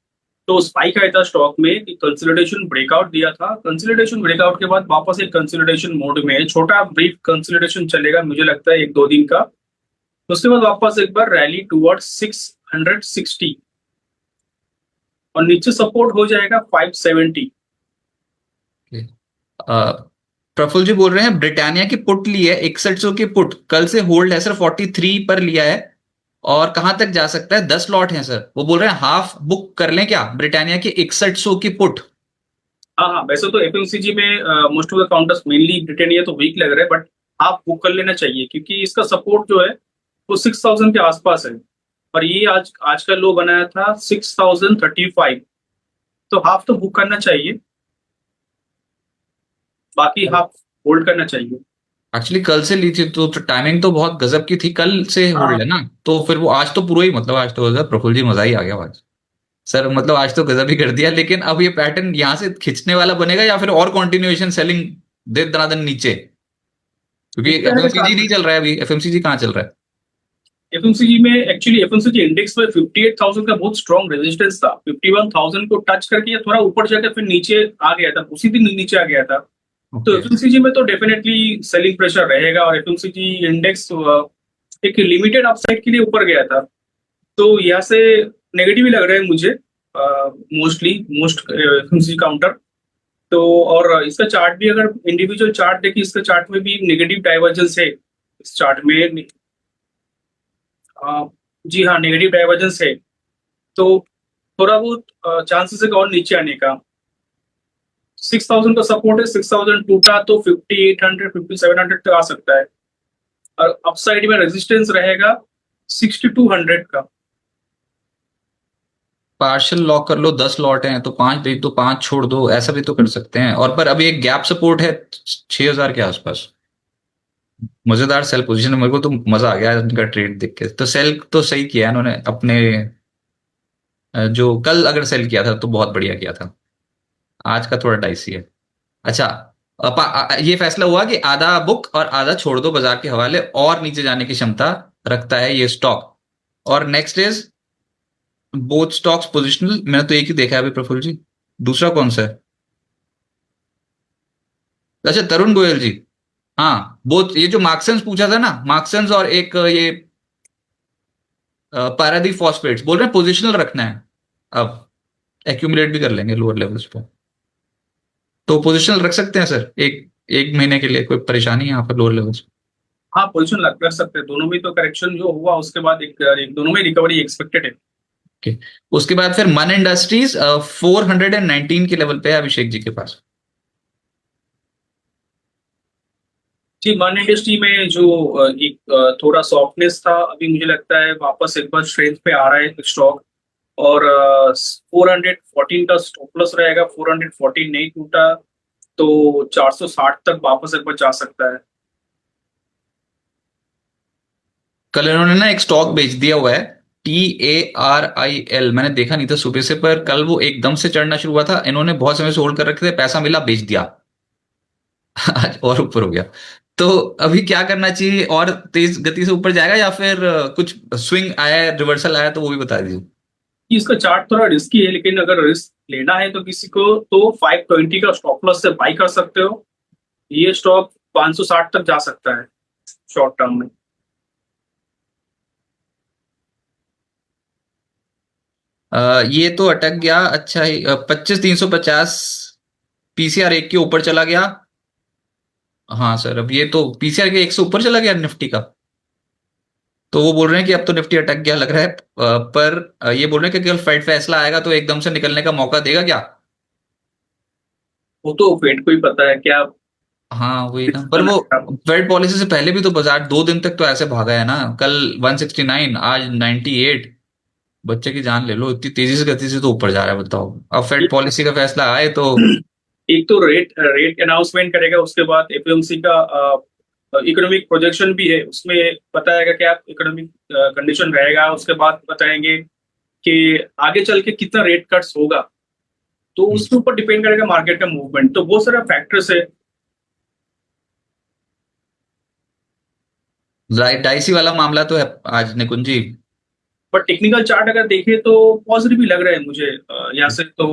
तो स्पाइक आया था स्टॉक में कि कंसोलिडेशन ब्रेकआउट दिया था। कंसोलिडेशन ब्रेकआउट के बाद वापस एक कंसोलिडेशन मोड में है, छोटा ब्रीफ कंसोलिडेशन चलेगा मुझे लगता है 1-2 दिन का। तो उसके बाद वापस एक बार रैली टुवर्ड्स 660 और नीचे सपोर्ट हो जाएगा 570। प्रफुल्ल जी बोल रहे हैं ब्रिटानिया की पुट ली है, 6100 की पुट, कल से होल्ड है सर, 43 पर लिया है, और कहां तक जा सकता है? 10 लॉट हैं सर, वो बोल रहे हैं हाफ बुक कर लें क्या ब्रिटानिया की 6100 की पुट? हाँ हाँ, वैसे तो एफएमसीजी में most of the counters mainly Britannia तो वीक लग रहा है, बट आप बुक कर लेना चाहिए क्योंकि इसका सपोर्ट जो है वो 6000 के आसपास है। और ये आज आज का लो बनाया था 6035। तो हाफ तो बुक करना चाहिए, बाकी हाफ होल्ड करना चाहिए। एक्चुअली कल से ली थी तो टाइमिंग तो बहुत गजब की थी, कल से होल्ड हाँ, है ना, तो फिर वो आज तो पूरा ही, मतलब आज तो गजब, प्रफुल्ल जी मजा ही आ गया आज सर, मतलब आज तो गजब ही कर दिया। लेकिन अब ये पैटर्न यहाँ से खींचने वाला बनेगा या फिर और कंटिन्यूएशन सेलिंग दे दनादन नीचे? क्योंकि दिखता है एफएमसीजी नहीं चल रहा है अभी, एफएमसीजी कहाँ चल रहा है? एफएमसीजी में। एक्चुअली एफएमसीजी इंडेक्स में 58,000 का बहुत स्ट्रॉन्ग रेजिस्टेंस था। 51,000 को टच करके ये थोड़ा ऊपर जाकर फिर नीचे आ गया था, उसी दिन नीचे आ गया था। तो ओके। एफएमसीजी में तो डेफिनेटली सेलिंग प्रेशर रहेगा, और एफएमसीजी इंडेक्स एक लिमिटेड अपसाइड के लिए ऊपर गया था। तो यहाँ से नेगेटिव ही लग रहा है मुझे मोस्टली मोस्ट एफएमसीजी काउंटर। तो और इसका चार्ट भी अगर इंडिविजुअल चार्ट देखिए, इसका चार्ट में भी नेगेटिव डाइवर्जेंस है इस चार्ट में। जी हाँ, नेगेटिव डाइवर्जेंस है। तो थोड़ा बहुत चांसेस है कि और नीचे आने का। 6000 का सपोर्ट है, 6000 टूटा तो 5800 5700 तक आ सकता है। और अपसाइड में रेजिस्टेंस रहेगा 6200 का। पार्शियल लॉक कर लो, 10 लॉट हैं तो 5 दे तो 5 छोड़ दो, ऐसा भी तो कर सकते हैं। और पर अभी एक गैप सपोर्ट है 6000 के आसपास, मजेदार सेल पोजीशन है, मेरे को तो मजा आ गया उनका ट्रेड देख के। तो सेल तो सही किया है इन्होंने अपने, जो कल अगर सेल किया था तो बहुत बढ़िया किया था, आज का थोड़ा डाइसी है। अच्छा, ये फैसला हुआ कि आधा बुक और आधा छोड़ दो बाजार के हवाले, और नीचे जाने की क्षमता रखता है ये स्टॉक। और next is both stocks positional, मैंने तो एक ही देखा है अभी प्रफुल्ल जी, दूसरा कौन सा है? अच्छा, तरुण गोयल जी। हाँ, बोथ, ये जो मार्क्सन्स पूछा था ना, मार्क्सन्स और एक ये पारादीप फॉस्फेट्स, बोल रहे हैं पोजिशनल रखना है, अब एक्यूमुलेट भी कर लेंगे लोअर लेवल्स पे, तो पोजिशनल रख सकते हैं सर एक एक महीने के लिए, कोई परेशानी है यहाँ पर लोअर लेवल्स? हाँ, पोजिशन रख सकते हैं। दोनों में तो करेक्शन जो हुआ उसके बाद एक दोनों में रिकवरी एक्सपेक्टेड है। ओके। उसके बाद फिर मन इंडस्ट्रीज 419 के लेवल पे है अभिषेक जी के पास। जी, मन इंडस्ट्री में जो एक थोड़ा सॉफ्टनेस था, अभी मुझे लगता है वापस एक बार स्ट्रेंथ पे आ रहा है स्टॉक। और 414 का स्टॉप लॉस रहेगा, 414 नहीं टूटा तो 460 तक वापस एक बार जा सकता है। कल इन्होंने ना एक स्टॉक बेच दिया हुआ है, TARIL। मैंने देखा नहीं था सुबह से, पर कल वो एकदम से चढ़ना शुरू हुआ था, इन्होंने बहुत समय से होल्ड कर रखे थे, पैसा मिला बेच दिया। आज और ऊपर हो गया। तो अभी क्या करना चाहिए, और तेज गति से ऊपर जाएगा या फिर कुछ स्विंग आया है, रिवर्सल आया तो वो भी बता दीजिए। कि इसका चार्ट थोड़ा रिस्की है, लेकिन अगर रिस्क लेना है तो किसी को तो 520 का स्टॉप लॉस से बाई कर सकते हो। ये स्टॉक 560 तक जा सकता है शॉर्ट टर्म में। ये तो अटक गया। अच्छा, 25,350 पीसीआर एक के ऊपर चला गया। हाँ सर, अब ये तो पीसीआर के एक से ऊपर चला गया निफ्टी का। तो वो बोल रहे हैं कि अब तो निफ्टी अटक गया लग रहा है। पर ये बोल रहे हैं कि कल फेड फैसला आएगा तो एकदम से निकलने का मौका देगा क्या? वो तो फेड को ही पता है क्या हाँ वही ना, पर डिसीजन वो आएगा। फेड पॉलिसी से पहले भी तो बाजार 2 दिन तक तो ऐसे भागा है ना। कल 169, आज 98। बच्चे की जान ले लो, इतनी तेजी से गति से तो ऊपर जा रहा है, बताओ। अब फेड पॉलिसी का फैसला आए तो। एक तो रेट रेट अनाउंसमेंट करेगा, उसके बाद एफओएमसी का इकोनॉमिक प्रोजेक्शन भी है, उसमें बताएगा क्या इकोनॉमिक कंडीशन रहेगा। उसके बाद बताएंगे कि आगे चल के कितना रेट कट्स होगा, तो उसके ऊपर डिपेंड करेगा मार्केट का मूवमेंट। तो बहुत सारा फैक्टर्स है। डाइसी वाला मामला तो है आज, निकुंज जी। बट टेक्निकल चार्ट अगर देखें तो पॉजिटिव ही लग रहा है मुझे। यहाँ से तो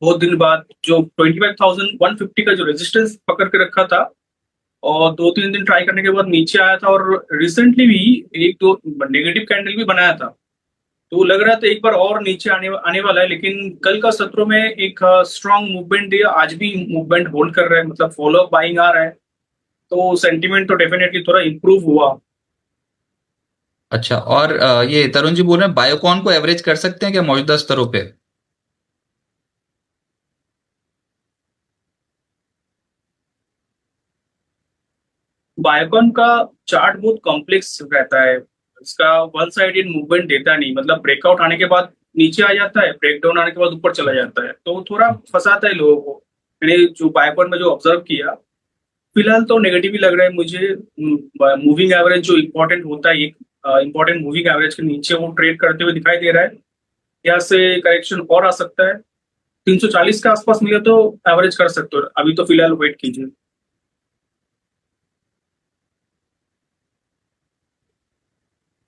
बहुत दिन बाद जो 25,150 का जो रेजिस्टेंस पकड़ के रखा था, और 2-3 दिन ट्राई करने के बाद नीचे आया था, और रिसेंटली भी एक दो नेगेटिव कैंडल भी बनाया था। तो लग रहा था एक बार और नीचे आने वाला है, लेकिन कल का सत्रों में एक स्ट्रांग मूवमेंट दिया। आज भी मूवमेंट होल्ड कर रहा है, मतलब फॉलो अप बाइंग आ रहा है। तो सेंटिमेंट तो डेफिनेटली थोड़ा इंप्रूव हुआ। अच्छा, और ये तरुण जी बोल रहे हैं बायोकॉन को एवरेज कर सकते हैं क्या मौजूदा स्तरों पे? बायोकॉन का चार्ट बहुत कॉम्प्लेक्स रहता है। इसका वन साइडेड मूवमेंट देता नहीं, मतलब ब्रेकआउट आने के बाद नीचे आ जाता है, ब्रेकडाउन आने के बाद ऊपर चला जाता है, तो वो थोड़ा फंसाता है लोगों को। मैंने जो बायोकॉन में जो ऑब्जर्व किया, फिलहाल तो नेगेटिव ही लग रहा है मुझे। मूविंग एवरेज जो इम्पोर्टेंट होता है, एक इम्पोर्टेंट मूविंग एवरेज के नीचे वो ट्रेड करते हुए दिखाई दे रहा है। यहाँ से करेक्शन और आ सकता है। 340 के आसपास मिले तो एवरेज कर सकते हो, अभी तो फिलहाल वेट कीजिए।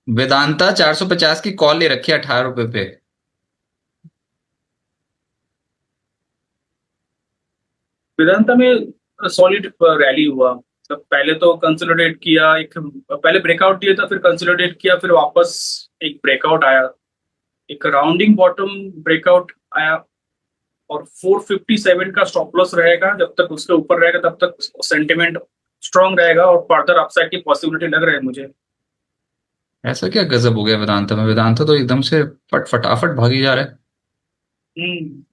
वेदांता 450 की कॉल ले रखी है 18 रुपए पे। वेदांता में सॉलिड रैली हुआ। तब पहले तो कंसोलिडेट किया, एक पहले ब्रेकआउट दिया था, फिर कंसोलिडेट किया, फिर वापस एक ब्रेकआउट आया, एक राउंडिंग बॉटम ब्रेकआउट आया। और 457 का स्टॉप लॉस रहेगा, जब तक उसके ऊपर रहेगा तब तक सेंटिमेंट स्ट्रांग रहेगा, और फर्दर अपसाइड की पॉसिबिलिटी लग रहा है मुझे। ऐसा क्या गजब हो गया वेदांता में? वेदांता तो एकदम से फटाफट भागी जा रहा है। हम्म।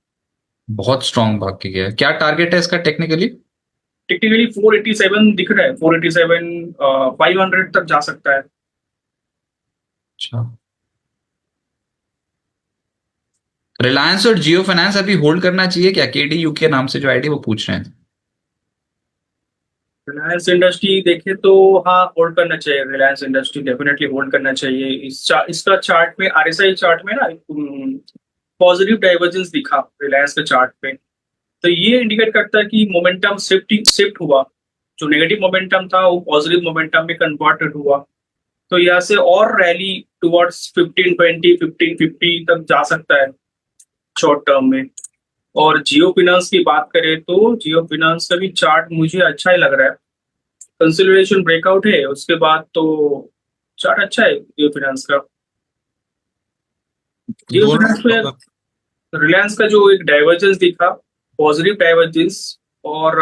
बहुत स्ट्रांग भाग के गया है। क्या टारगेट है इसका टेक्निकली? टेक्निकली 487 दिख रहा है, 487 500 तक जा सकता है। अच्छा। रिलायंस और जियो फाइनेंस अभी होल्ड करना चाहिए क्या? KDU के नाम से जो आईडी वो पूछ रहे हैं। रिलायंस इंडस्ट्री देखे तो हाँ, होल्ड करना चाहिए। रिलायंस इंडस्ट्री डेफिनेटली होल्ड करना चाहिए। इसका चार्ट में, आरएसआई चार्ट में ना पॉजिटिव डाइवर्जेंस दिखा रिलायंस के चार्ट पे। तो ये इंडिकेट करता है कि मोमेंटम शिफ्ट हुआ। जो नेगेटिव मोमेंटम था वो पॉजिटिव मोमेंटम में कन्वर्टेड हुआ। तो यहाँ से और रैली टुवर्ड्स 1520 1550 तक जा सकता है शॉर्ट टर्म में। और जियो फिनांस की बात करें तो जियो फिनांस का भी चार्ट मुझे अच्छा ही लग रहा है। कंसोलिडेशन ब्रेकआउट है, उसके बाद तो चार्ट अच्छा है जियो फिनांस का। जियो दोनों फिनांस में रिलायंस का जो एक डाइवर्जेंस दिखा, पॉजिटिव डाइवर्जेंस, और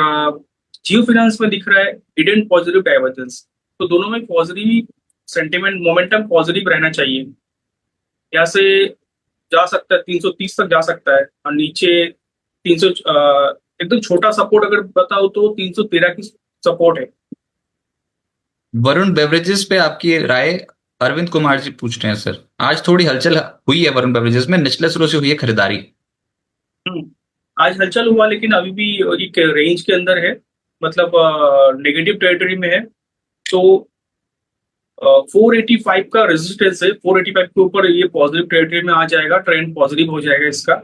जियो फिनांस में दिख रहा है हिडन पॉजिटिव डाइवर्जेंस। तो दोनों में पॉजिटिव सेंटिमेंट मोमेंटम पॉजिटिव रहना चाहिए। यहाँ से जा सकता है, 330 तक जा सकता है, और नीचे 300, एकदम छोटा सपोर्ट अगर बताओ तो 313 की सपोर्ट है। वरुण बेवरेजेस पे आपकी राय? अरविंद कुमार जी पूछ रहे हैं सर, आज थोड़ी हलचल हुई है वरुण बेवरेजेस में, निचले स्रोत से हुई है खरीदारी। हम्म, आज हलचल हुआ, लेकिन अभी भी एक रेंज के अंदर है, मतलब नेगेटिव टेरिटरी में है। तो 485 का रेजिस्टेंस है, 485 के ऊपर ये पॉजिटिव टेरिटरी में आ जाएगा, ट्रेंड पॉजिटिव हो जाएगा इसका।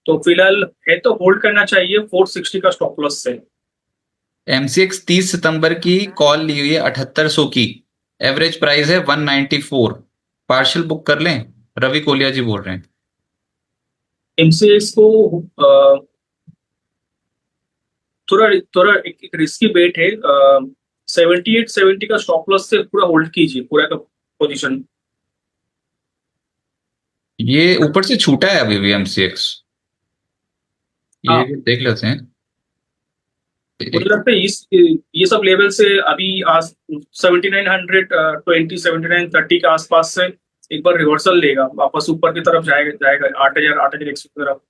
तो फिलहाल है तो होल्ड करना चाहिए, 460 का स्टॉप लॉस से। एमसीएक्स 30 सितंबर की कॉल ली हुई है 7800 की, एवरेज प्राइस है 194। पार्शियल बुक कर लें? रवि कोलिया जी बोल रहे हैं। एमसीएक्स को थोड़ा थोड़ा एक रिस्की बेट है। 78-70 का स्टॉप लॉस से पूरा होल्ड कीजिए, पूरा का पोजीशन। ये ऊपर से छूटा है अभी भी एमसीएक्स, ये हाँ, देख लेते हैं। मुझे लगता है इस ये सब लेवल से अभी आज 7920, 7930 के आसपास से एक बार रिवर्सल लेगा, वापस ऊपर की तरफ जाएगा जाएगा 8000, 8100 की तरफ।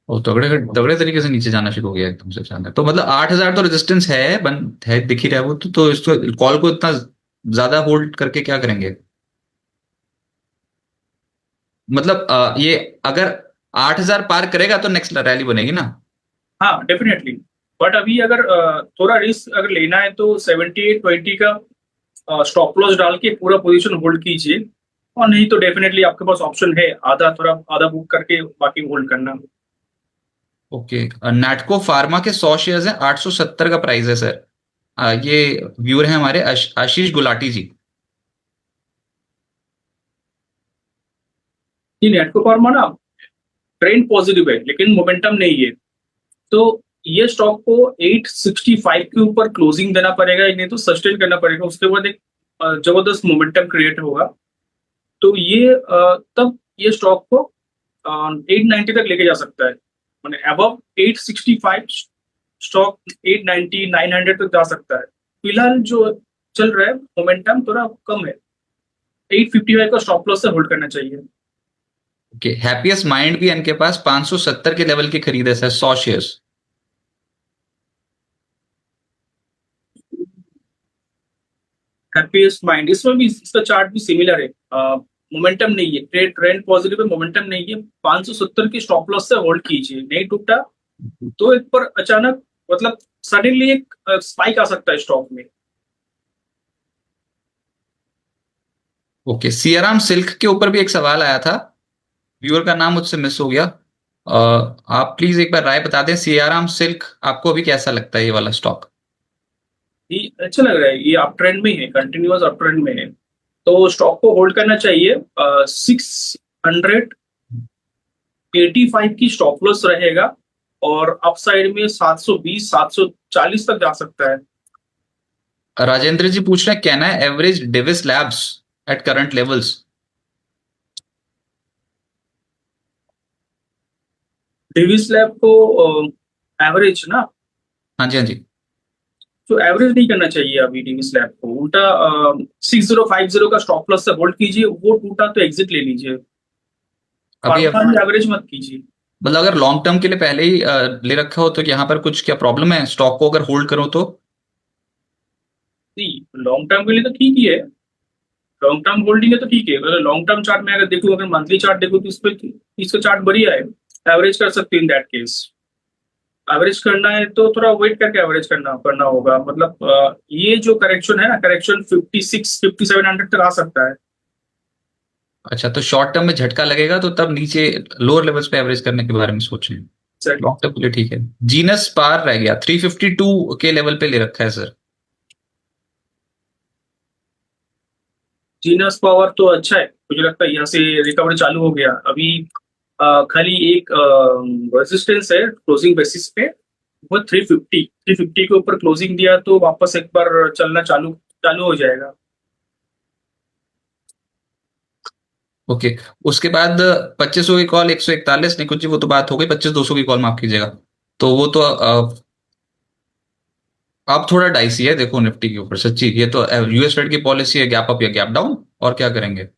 वो तगड़े तगड़े तरीके से नीचे जाना शुरू हो गया एकदम से अचानक, तो मतलब 8000 तो रेजिस्टेंस है, बन है, दिख ही रहा है वो तो इसको कॉल को इतना ज्यादा होल्ड करके क्या करेंगे? मतलब ये अगर 8000 पार करेगा तो नेक्स्ट रैली बनेगी ना? हाँ, डेफिनेटली। बट अभी अगर थोड़ा रिस्क अगर लेना है तो 7820 का स्टॉप लॉस डाल के पूरा पोजीशन होल्ड कीजिए, और नहीं तो डेफिनेटली आपके पास ऑप्शन है, आधा थोड़ा आधा बुक करके बाकी होल्ड करना। ओके, नाटको फार्मा के 100 शेयर्स हैं, 870 का प्राइस है सर। ये व्यूअर हैं हमारे आशीष गुलाटी जी। ये नेटको फार्मा ना ट्रेंड पॉजिटिव है, लेकिन मोमेंटम नहीं है। तो ये स्टॉक को 865 के ऊपर क्लोजिंग देना पड़ेगा, नहीं तो सस्टेन करना पड़ेगा, उसके बाद एक जबरदस्त मोमेंटम क्रिएट होगा। तो ये तब ये स्टॉक को 890 तक लेके जा सकता है, मैंने अबव 865 स्टॉक 890, 900 तक जा सकता है। फिलहाल जो चल रहा है मोमेंटम थोड़ा कम है, 855 का स्टॉप लॉस से होल्ड करना चाहिए। ओके, हैप्पीएस्ट माइंड भी इनके पास 570 के लेवल की खरीद है सर, 100 शेयर्स। हैप्पीएस्ट माइंड, इसमें भी इसका चार्ट भी सिमिलर है। मोमेंटम नहीं है, ट्रेंड पॉजिटिव है, मोमेंटम नहीं है। 570 की स्टॉप लॉस से होल्ड कीजिए, नहीं टूटा तो एक पर अचानक, मतलब सडनली एक स्पाइक आ सकता है स्टॉक में। ओके, सियाराम सिल्क के ऊपर भी एक सवाल आया था, व्यूअर का नाम मुझसे मिस हो गया। आप प्लीज एक बार राय बता दें, सियाराम सिल्क आपको अभी कैसा लगता है ये वाला स्टॉक? ये अच्छा लग रहा है, ये अप ट्रेंड में है, कंटिन्यूअस अप ट्रेंड में है, तो स्टॉक को होल्ड करना चाहिए। 685 की स्टॉप लॉस रहेगा, और अपसाइड में 720, 740 तक जा सकता है। राजेंद्र जी पूछ रहे हैं, can I average Davis labs at current levels? Davis lab को एवरेज ना, हाँ जी, हाँ जी। तो एवरेज नहीं करना चाहिए अभी डेविस लैब को, उल्टा 6050 का स्टॉप लॉस से होल्ड कीजिए, वो टूटा तो एग्जिट ले लीजिए, अभी एवरेज मत कीजिए। मतलब अगर लॉन्ग टर्म के लिए पहले ही ले रखा हो तो यहाँ पर कुछ क्या प्रॉब्लम है स्टॉक को अगर होल्ड करो तो? नहीं, लॉन्ग टर्म के लिए तो ठीक ही है, लॉन्ग टर्म होल्डिंग है तो ठीक है। अगर लॉन्ग टर्म चार्ट में अगर देखो, अगर मंथली चार्ट देखो तो इस पे इसका चार्ट बढ़िया है, एवरेज कर सकते हैं इन दैट केस। एवरेज करना है तो थोड़ा वेट करके एवरेज करना करना होगा, मतलब ये जो करेक्शन है ना, करेक्शन 56, 5700 तक आ सकता है। अच्छा, तो शॉर्ट टर्म में झटका लगेगा तो तब नीचे लोअर लेवल्स पे एवरेज करने के बारे में सोचें। Exactly. लॉन्ग टर्म के लिए ठीक है। जीनस पार रह गया, 352 के लेवल पे ले रखा है सर। जीनस पावर तो अच्छा है, मुझे लगता है यहाँ से रिकवरी चालू हो गया अभी। खाली एक रेजिस्टेंस है क्लोजिंग बेसिस पे, वो 350 के ऊपर क्लोजिंग दिया तो वापस एक बार चलना चालू चालू हो जाएगा। ओके, उसके बाद 2500 की कॉल 141, नहीं कुछ जी वो तो बात हो गई, 25200 की कॉल माफ कीजिएगा। तो वो तो अब थोड़ा डाइसी है, देखो निफ्टी के ऊपर सच्ची, ये तो यूएस फेड की पॉलिसी है, गैप अप या गैप डाउन, और क्या करेंगे?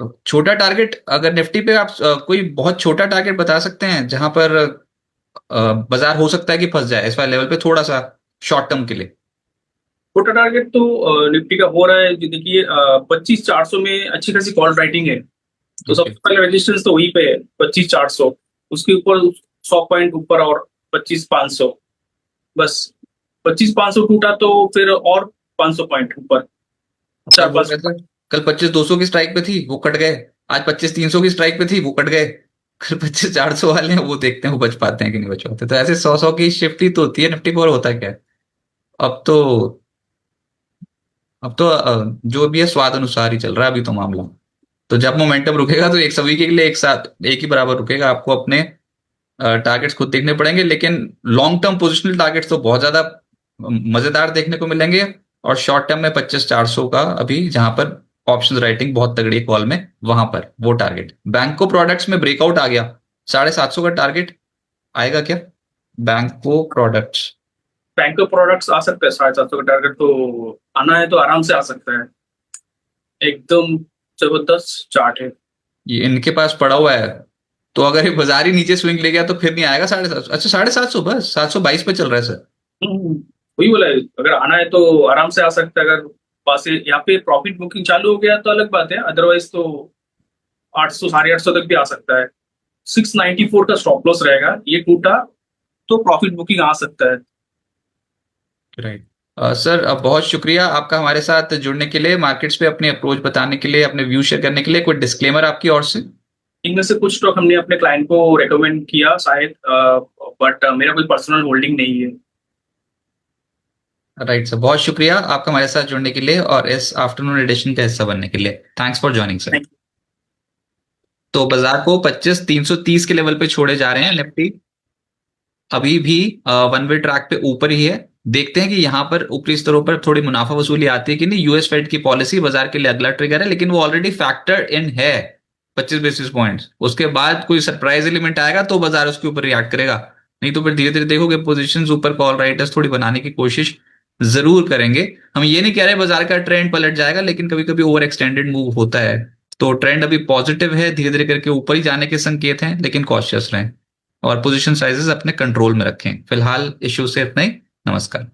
तो छोटा टारगेट अगर निफ्टी पे आप कोई बहुत छोटा टारगेट बता सकते हैं जहां पर बाजार हो सकता है कि फंस जाए इस वाले लेवल पे थोड़ा सा शॉर्ट टर्म के लिए? छोटा टारगेट तो निफ्टी का हो रहा है जो देखिए 25,400 में अच्छी खासी कॉल राइटिंग है। तो ओके। सबसे पहले रेजिस्टेंस तो वहीं पे है 25,400, उसके ऊपर 100 पॉइंट ऊपर और 25,500, बस 25,500 टूटा तो फिर और 500 पॉइंट ऊपर, सर चार बोल पांच रहे थे कल 25,200 की स्ट्राइक पे थी वो कट गए, आज 25,300 की स्ट्राइक पे थी वो कट गए, कल 25,400 वाले हैं वो देखते हैं वो बच पाते हैं कि नहीं बच पाते। तो ऐसे 100 की शिफ्ट ही तो होती है निफ्टी पर, और होता क्या है। अब तो जो भी है स्वाद अनुसार ही चल रहा है अभी तो मामला। तो जब मोमेंटम रुकेगा तो एक सभी के लिए एक साथ एक ही बराबर रुकेगा, आपको अपने टारगेट्स खुद देखने पड़ेंगे, लेकिन लॉन्ग टर्म पोजिशनल टारगेट्स तो बहुत ज्यादा मजेदार देखने को मिलेंगे। और शॉर्ट टर्म में 25,400 का अभी जहां पर ऑप्शन राइटिंग बहुत तगड़ी कॉल में, वहां पर वो टारगेट बैंको प्रोडक्ट्स में ब्रेकआउट आ गया, 750 का टारगेट आएगा क्या बैंको प्रोडक्ट्स? बैंक प्रोडक्ट्स आ सकते हैं। 750 का टारगेट तो आना है तो आराम से आ सकता है, एकदम जबरदस्त चार्ट है। ये इनके पास पड़ा हुआ है, तो अगर ये बाजार ही नीचे स्विंग ले गया तो फिर नहीं आएगा 750? अच्छा 750, बस 722 पे चल रहा है सर। हम्म, वही बोला है, अगर आना है तो आराम से आ सकता है। अगर वहां से यहाँ पे प्रॉफिट बुकिंग चालू हो गया तो अलग बात है, अदरवाइज तो 800 850 तक भी आ सकता है। 694 का स्टॉप लॉस रहेगा, ये टूटा तो प्रॉफिट बुकिंग आ सकता है। राइट। सर बहुत शुक्रिया आपका हमारे साथ जुड़ने के लिए, मार्केट्स पे अपनी अप्रोच बताने के लिए, अपने व्यू शेयर करने के लिए। कोई डिस्क्लेमर आपकी ओर से? इनमें से कुछ स्टॉक हमने अपने क्लाइंट को रेकमेंड किया शायद, बट मेरा कोई पर्सनल होल्डिंग नहीं है। राइट सर, बहुत शुक्रिया आपका हमारे साथ जुड़ने के लिए और इस आफ्टरनून एडिशन का हिस्सा बनने के लिए। Thanks for joining sir. Thank तो बाजार को 25,330 के लेवल पे छोड़े जा रहे हैं, निफ्टी अभी भी वन वे ट्रैक पे ऊपर ही है। देखते हैं कि यहाँ पर ऊपरी स्तरों पर थोड़ी मुनाफा वसूली आती है कि नहीं। यूएस फेड की पॉलिसी बाजार के लिए अगला ट्रिगर है, लेकिन वो ऑलरेडी फैक्टर इन है 25 बेसिस पॉइंट्स। उसके बाद कोई सरप्राइज एलिमेंट आएगा तो बाजार उसके ऊपर रिएक्ट करेगा, नहीं तो फिर धीरे धीरे देखोगे पोजीशंस ऊपर कॉल राइटर्स थोड़ी बनाने की कोशिश जरूर करेंगे। हम ये नहीं कह रहे बाजार का ट्रेंड पलट जाएगा, लेकिन कभी कभी ओवर एक्सटेंडेड मूव होता है। तो ट्रेंड अभी पॉजिटिव है, धीरे धीरे करके ऊपर ही जाने के संकेत हैं, लेकिन कॉशियस रहें और पोजीशन साइजेस अपने कंट्रोल में रखें। फिलहाल इश्यू से इतना ही। नमस्कार।